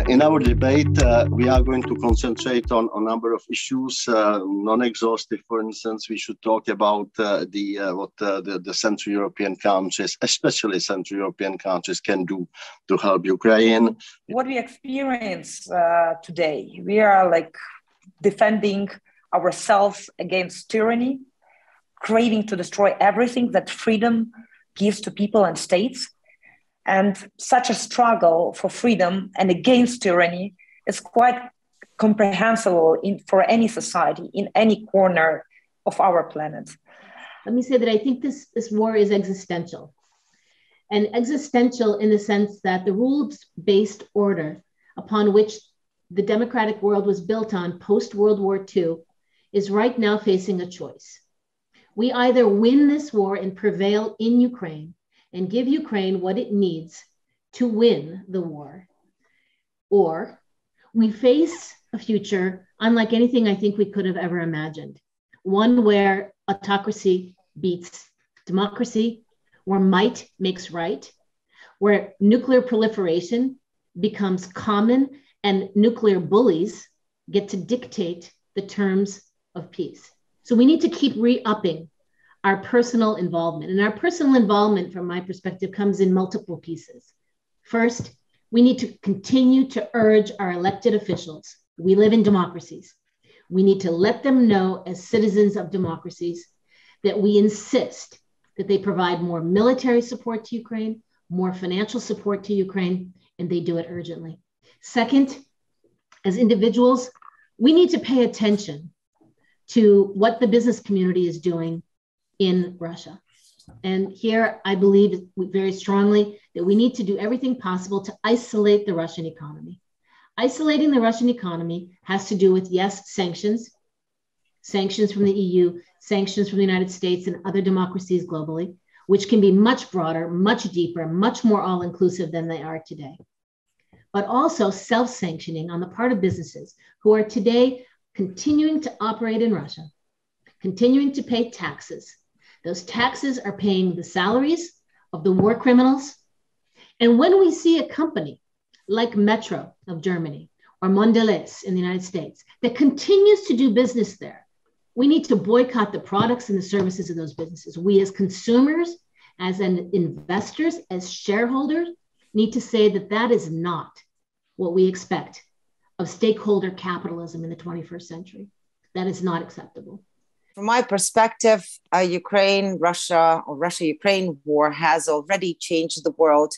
In our debate, we are going to concentrate on a number of issues, non-exhaustive. For instance, we should talk about what the Central European countries, especially Central European countries, can do to help Ukraine. What we experience today, we are like defending ourselves against tyranny, craving to destroy everything that freedom gives to people and states. And such a struggle for freedom and against tyranny is quite comprehensible for any society in any corner of our planet. Let me say that I think this war is existential. And existential in the sense that the rules-based order upon which the democratic world was built on post-World War II is right now facing a choice. We either win this war and prevail in Ukraine and give Ukraine what it needs to win the war, or we face a future unlike anything I think we could have ever imagined, one where autocracy beats democracy, where might makes right, where nuclear proliferation becomes common and nuclear bullies get to dictate the terms of peace. So we need to keep re-upping our personal involvement. And our personal involvement, from my perspective, comes in multiple pieces. First, we need to continue to urge our elected officials. We live in democracies. We need to let them know, as citizens of democracies, that we insist that they provide more military support to Ukraine, more financial support to Ukraine, and they do it urgently. Second, as individuals, we need to pay attention to what the business community is doing in Russia. And here I believe very strongly that we need to do everything possible to isolate the Russian economy. Isolating the Russian economy has to do with, yes, sanctions from the EU, sanctions from the United States and other democracies globally, which can be much broader, much deeper, much more all-inclusive than they are today. But also self-sanctioning on the part of businesses who are today continuing to operate in Russia, continuing to pay taxes. Those taxes are paying the salaries of the war criminals. And when we see a company like Metro of Germany or Mondelez in the United States that continues to do business there, we need to boycott the products and the services of those businesses. We as consumers, as investors, as shareholders, need to say that that is not what we expect of stakeholder capitalism in the 21st century. That is not acceptable. From my perspective, Russia-Ukraine war has already changed the world,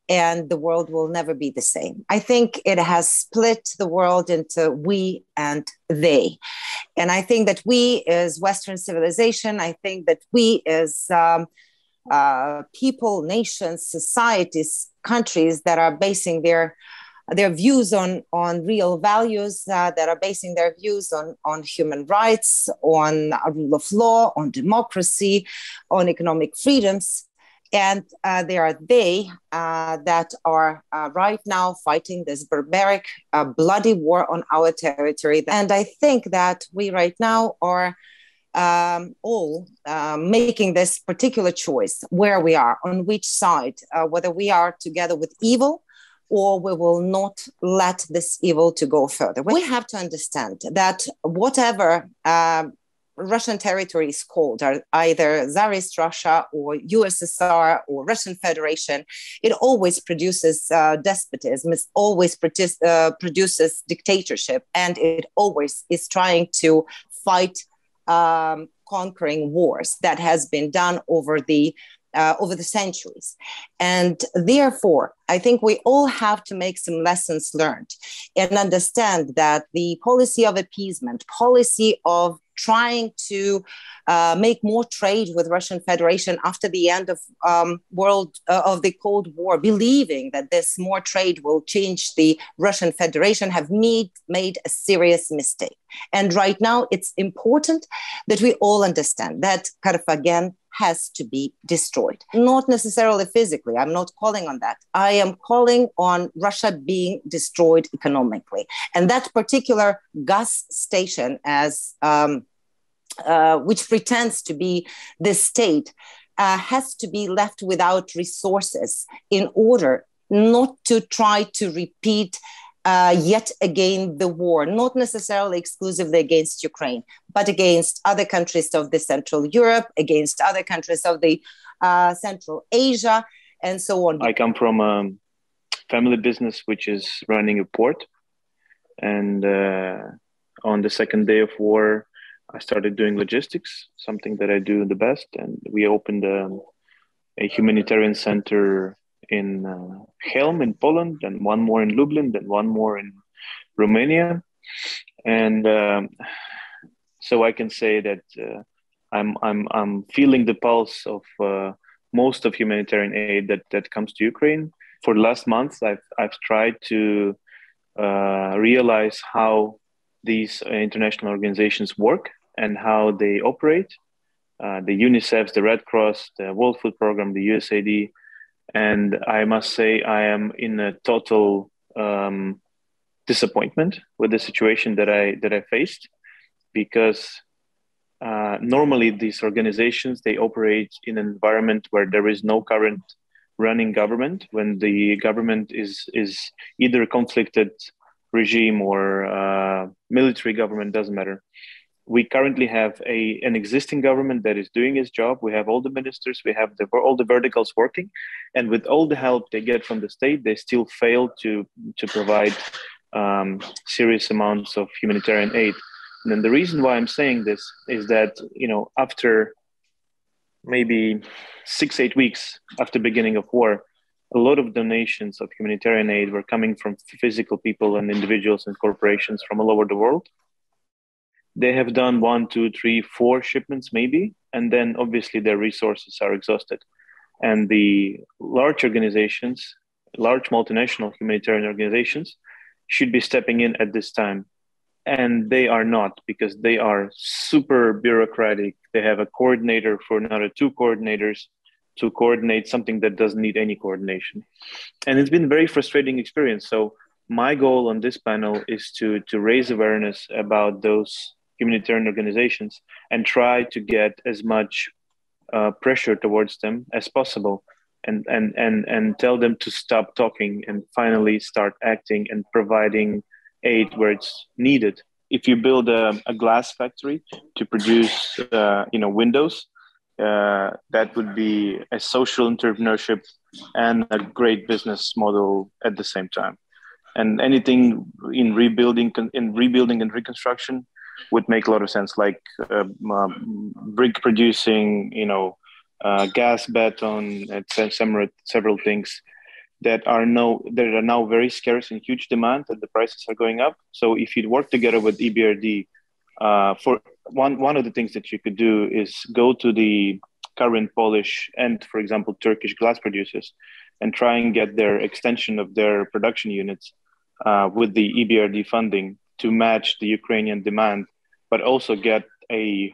and the world will never be the same. I think it has split the world into we and they. And I think that we as Western civilization, I think that we as people, nations, societies, countries that are basing their views on real values, that are basing their views on human rights, on rule of law, on democracy, on economic freedoms. And there are they that are right now fighting this barbaric, bloody war on our territory. And I think that we right now are all making this particular choice, where we are, on which side, whether we are together with evil or we will not let this evil to go further. We have to understand that whatever Russian territory is called, are either Tsarist Russia or USSR or Russian Federation, it always produces despotism, it always produces dictatorship, and it always is trying to fight conquering wars that has been done over the centuries. And therefore, I think we all have to make some lessons learned and understand that the policy of appeasement, policy of trying to make more trade with Russian Federation after the end of the Cold War, believing that this more trade will change the Russian Federation, have made a serious mistake. And right now, it's important that we all understand that, kind of again, has to be destroyed. Not necessarily physically. I'm not calling on that. I am calling on Russia being destroyed economically. And that particular gas station, as which pretends to be the state, has to be left without resources in order not to try to repeat yet again the war, not necessarily exclusively against Ukraine, but against other countries of the Central Europe, against other countries of the Central Asia, and so on. I come from a family business which is running a port. And on the second day of war, I started doing logistics, something that I do the best. And we opened a humanitarian center in Helm in Poland, and one more in Lublin, and one more in Romania. And so I can say that I'm feeling the pulse of most of humanitarian aid that comes to Ukraine. For the last month, I've tried to realize how these international organizations work and how they operate. The UNICEF, the Red Cross, the World Food Program, the USAID. And I must say I am in a total disappointment with the situation that I faced, because normally these organizations, they operate in an environment where there is no current running government, when the government is either a conflicted regime or military government, doesn't matter. We currently have an existing government that is doing its job. We have all the ministers, we have all the verticals working, and with all the help they get from the state, they still fail to provide serious amounts of humanitarian aid. And then the reason why I'm saying this is that, after maybe 6-8 weeks after beginning of war, a lot of donations of humanitarian aid were coming from physical people and individuals and corporations from all over the world. They have done 1, 2, 3, 4 shipments maybe, and then obviously their resources are exhausted. And the large organizations, large multinational humanitarian organizations, should be stepping in at this time. And they are not, because they are super bureaucratic. They have a coordinator for another 2 coordinators to coordinate something that doesn't need any coordination. And it's been a very frustrating experience. So my goal on this panel is to raise awareness about those humanitarian organizations and try to get as much pressure towards them as possible, and tell them to stop talking and finally start acting and providing aid where it's needed. If you build a glass factory to produce windows, that would be a social entrepreneurship and a great business model at the same time. And anything in rebuilding and reconstruction would make a lot of sense, like brick producing, gas, baton, and several things that are now very scarce and huge demand, and the prices are going up. So if you work together with EBRD, for one of the things that you could do is go to the current Polish and, for example, Turkish glass producers and try and get their extension of their production units with the EBRD funding to match the Ukrainian demand, but also get a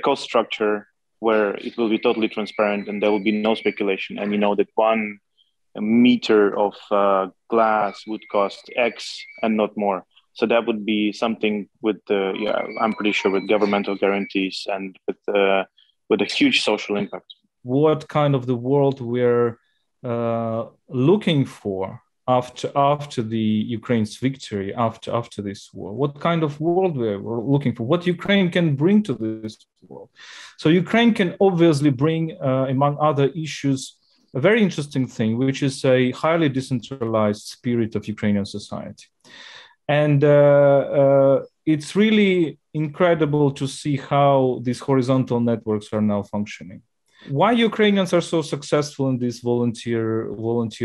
cost structure where it will be totally transparent and there will be no speculation. And that 1 meter of glass would cost X and not more. So that would be something with I'm pretty sure with governmental guarantees and with a huge social impact. What kind of the world we're looking for after the Ukraine's victory, after this war? What kind of world we're looking for? What Ukraine can bring to this world? So Ukraine can obviously bring, among other issues, a very interesting thing, which is a highly decentralized spirit of Ukrainian society. And it's really incredible to see how these horizontal networks are now functioning. Why Ukrainians are so successful in this volunteer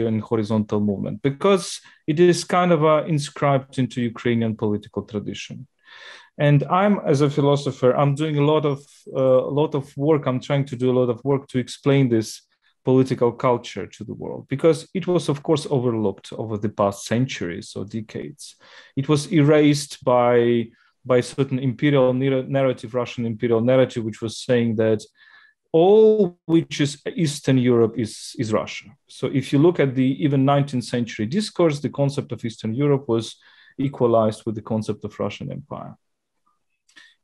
and horizontal movement? Because it is kind of inscribed into Ukrainian political tradition. And I'm, as a philosopher, I'm doing a lot of work. I'm trying to do a lot of work to explain this political culture to the world, because it was, of course, overlooked over the past centuries or decades. It was erased by by certain imperial narrative, Russian imperial narrative, which was saying that all which is Eastern Europe is Russia. So if you look at the even 19th century discourse, the concept of Eastern Europe was equalized with the concept of Russian Empire.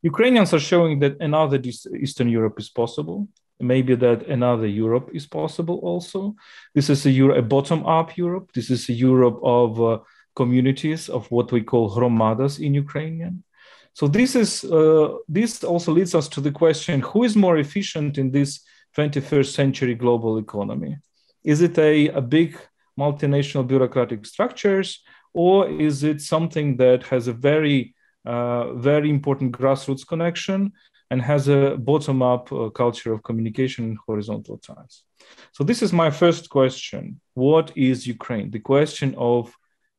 Ukrainians are showing that another Eastern Europe is possible. Maybe that another Europe is possible also. This is a bottom-up Europe. This is a Europe of communities, of what we call hromadas in Ukrainian. So this also leads us to the question, who is more efficient in this 21st century global economy? Is it a big multinational bureaucratic structures, or is it something that has a very important grassroots connection and has a bottom-up culture of communication and horizontal ties? So this is my first question. What is Ukraine? The question of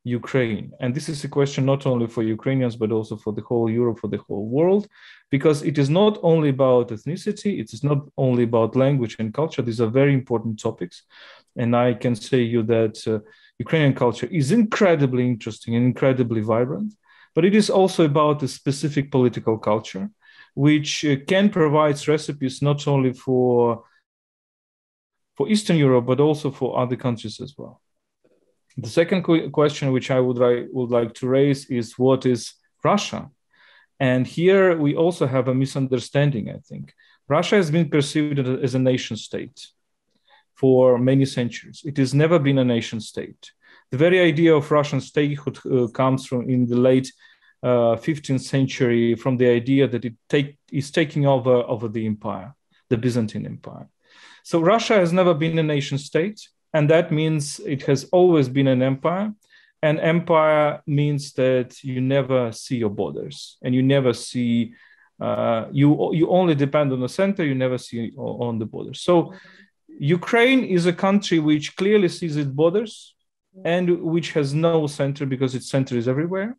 Ukraine. And this is a question not only for Ukrainians, but also for the whole Europe, for the whole world, because it is not only about ethnicity, it is not only about language and culture. These are very important topics. And I can say you that Ukrainian culture is incredibly interesting and incredibly vibrant, but it is also about a specific political culture, which can provide recipes not only for Eastern Europe, but also for other countries as well. The second question which I would like to raise is, what is Russia? And here we also have a misunderstanding, I think. Russia has been perceived as a nation state for many centuries. It has never been a nation state. The very idea of Russian statehood comes from in the late 15th century, from the idea that it is taking over the empire, the Byzantine Empire. So Russia has never been a nation state. And that means it has always been an empire. And empire means that you never see your borders, and you never see, you only depend on the center, you never see on the borders. So Ukraine is a country which clearly sees its borders and which has no center because its center is everywhere.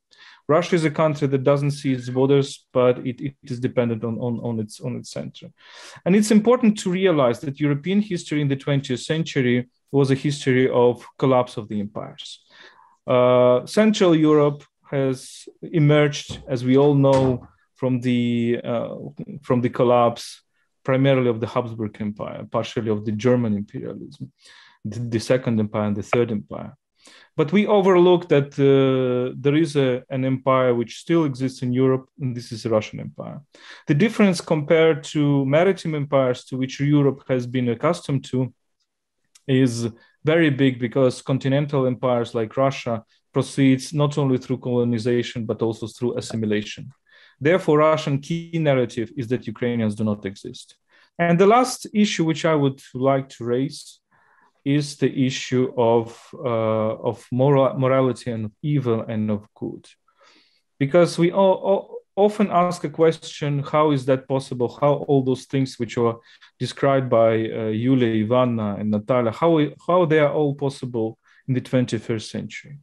Russia is a country that doesn't see its borders, but it is dependent on its center. And it's important to realize that European history in the 20th century was a history of collapse of the empires. Central Europe has emerged, as we all know, from the collapse primarily of the Habsburg Empire, partially of the German imperialism, the Second Empire and the Third Empire. But we overlook that there is an empire which still exists in Europe, and this is the Russian Empire. The difference compared to maritime empires to which Europe has been accustomed to is very big, because continental empires like Russia proceeds not only through colonization, but also through assimilation. Therefore, Russian key narrative is that Ukrainians do not exist. And the last issue which I would like to raise is the issue of morality and of evil and of good. Because we all often ask a question, how is that possible? How all those things which are described by Yuliya, Ivanna, and Natalia, how they are all possible in the 21st century?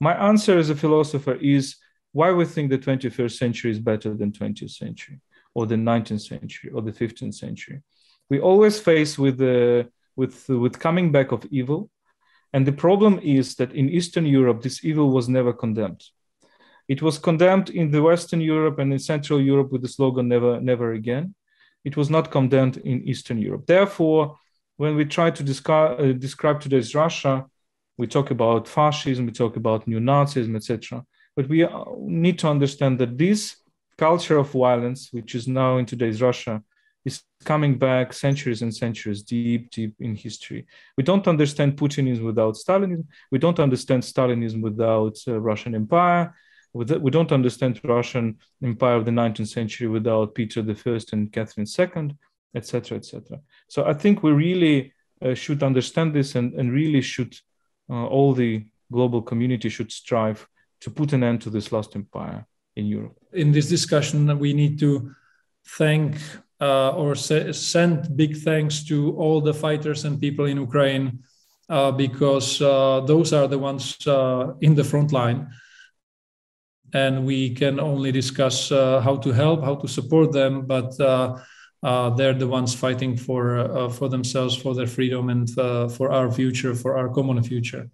My answer as a philosopher is why we think the 21st century is better than 20th century, or the 19th century, or the 15th century. We always face with coming back of evil. And the problem is that in Eastern Europe, this evil was never condemned. It was condemned in the Western Europe and in Central Europe with the slogan, never, never again. It was not condemned in Eastern Europe. Therefore, when we try to describe today's Russia, we talk about fascism, we talk about neo-Nazism, etc. But we need to understand that this culture of violence, which is now in today's Russia, is coming back centuries and centuries deep in history. We don't understand Putinism without Stalinism. We don't understand Stalinism without Russian Empire. We don't understand Russian Empire of the 19th century without Peter I and Catherine II, etc., etc. So I think we really should understand this, and really should, all the global community should strive to put an end to this last empire in Europe. In this discussion, we need to thank or send big thanks to all the fighters and people in Ukraine, because those are the ones in the front line. And we can only discuss how to help, how to support them, but they're the ones fighting for themselves, for their freedom, and for our future, for our common future.